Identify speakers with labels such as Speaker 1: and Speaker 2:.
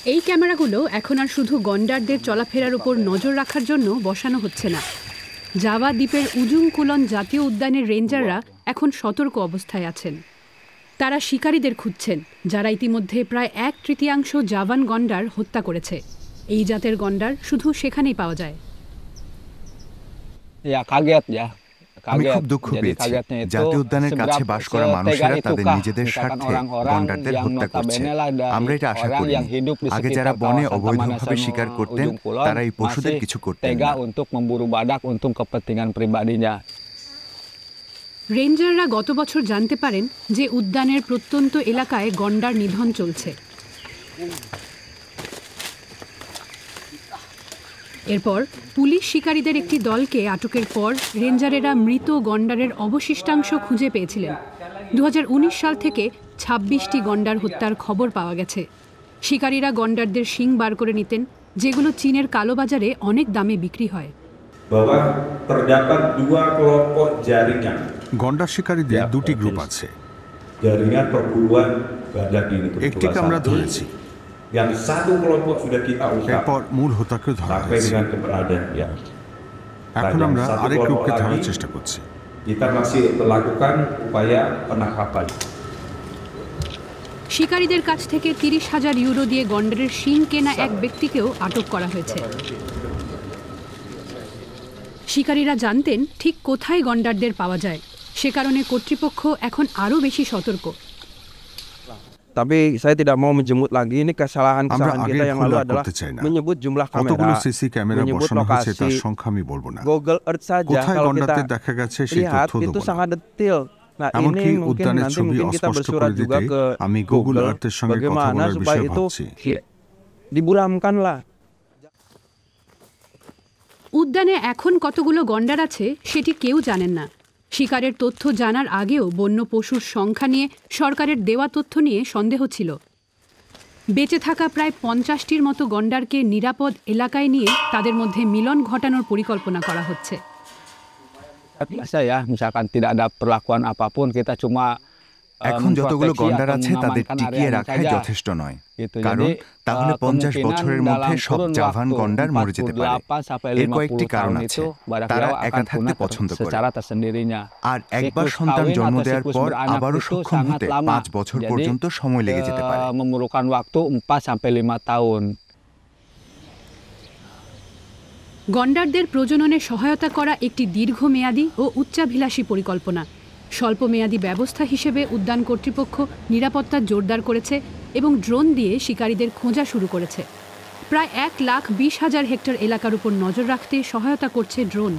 Speaker 1: এই ক্যামেরাগুলো এখন আর শুধু গন্ডারদের চলাফেরার উপর নজর রাখার জন্য বসানো হচ্ছে না। জাভা দ্বীপের উজুং কুলন জাতীয় উদ্যানের রেঞ্জাররা এখন সতর্ক অবস্থায় আছেন। তারা শিকারীদের খুঁজছেন, যারা ইতিমধ্যে প্রায় 1/3 জাভান গন্ডার হত্যা করেছে। এই জাতের গন্ডার শুধু সেখানেই পাওয়া যায়।
Speaker 2: আমি খুব দুঃখ পেয়েছি। জাতীয় উদ্যানের কাছে বাস করা মানুষেরা তাদের নিজেদের স্বার্থে গন্ডারদের হত্যা করছে। আমরা এটা আশা করিনি। আগে যারা বনে অবৈধভাবে শিকার করতেন, তারা এই পশুদের কিছু করতেন না।
Speaker 1: রেঞ্জাররা গত বছর জানতে পারেন যে উদ্যানের প্রত্যন্ত এলাকায় গন্ডার নিধন চলছে। এরপর পুলিশ শিকারীদের একটি দলকে আটকের পর রেঞ্জারেরা মৃত গন্ডারের অবশিষ্টাংশ খুঁজে পেয়েছিলেন। 2019 সাল থেকে 26টি গন্ডার হত্যার খবর পাওয়া গেছে। শিকারীরা গন্ডারদের শিং বার করে নিতেন, যেগুলো চীনের কালোবাজারে অনেক দামে বিক্রি হয়।
Speaker 3: গন্ডার শিকারীদের দুটি গ্রুপ আছে। একটিকে আমরা ধরেছি, এরপর মূল হোতাকে ধরা হয়েছে। এখন আমরা আরেক গ্রুপকে ধরার চেষ্টা করছি।
Speaker 1: শিকারীদের কাছ থেকে 30,000 ইউরো দিয়ে গন্ডারের শিং কেনা এক ব্যক্তিকেও আটক করা হয়েছে। শিকারীরা জানতেন ঠিক কোথায় গন্ডারদের পাওয়া যায়, সে কারণে কর্তৃপক্ষ এখন আরও বেশি সতর্ক।
Speaker 4: Tapi saya tidak mau menjemput lagi, ini kesalahan-kesalahan kita yang lalu adalah menyebut jumlah kamera, menyebut lokasi. Google Earth saja kalau kita lihat itu sangat detail. Nah ini mungkin nanti kita bersurat juga ke Google bagaimana supaya itu diburamkanlah.
Speaker 1: উদ্যানে এখন কতগুলো গন্ডার আছে সেটি কেউ জানেন না। শিকারের তথ্য জানার আগেও বন্য পশুর সংখ্যা নিয়ে সরকারের দেওয়া তথ্য নিয়ে সন্দেহ ছিল। বেঁচে থাকা প্রায় 50টির মতো গন্ডারকে নিরাপদ এলাকায় নিয়ে তাদের মধ্যে মিলন ঘটানোর পরিকল্পনা করা হচ্ছে।
Speaker 2: এখন যতগুলো গন্ডার আছে তাদের টিকিয়ে রাখাই যথেষ্ট নয়, কারণ তাহলে 50 বছরের মধ্যে সব জাভান গন্ডার মরে যেতে পারে। এর কয়েকটি কারণ আছে। তারা একা থাকতে পছন্দ করে, আর একবার সন্তান জন্ম দেওয়ার পর আবারও সক্ষম হতে 5 বছর পর্যন্ত সময় লেগে যেতে পারে।
Speaker 1: গন্ডারদের প্রজননে সহায়তা করা একটি দীর্ঘমেয়াদী ও উচ্চাভিলাষী পরিকল্পনা। স্বল্পমেয়াদী ব্যবস্থা হিসেবে উদ্যান কর্তৃপক্ষ নিরাপত্তা জোরদার করেছে এবং ড্রোন দিয়ে শিকারীদের খোঁজা শুরু করেছে। প্রায় 1,20,000 হেক্টর এলাকার উপর নজর রাখতে সহায়তা করছে ড্রোন।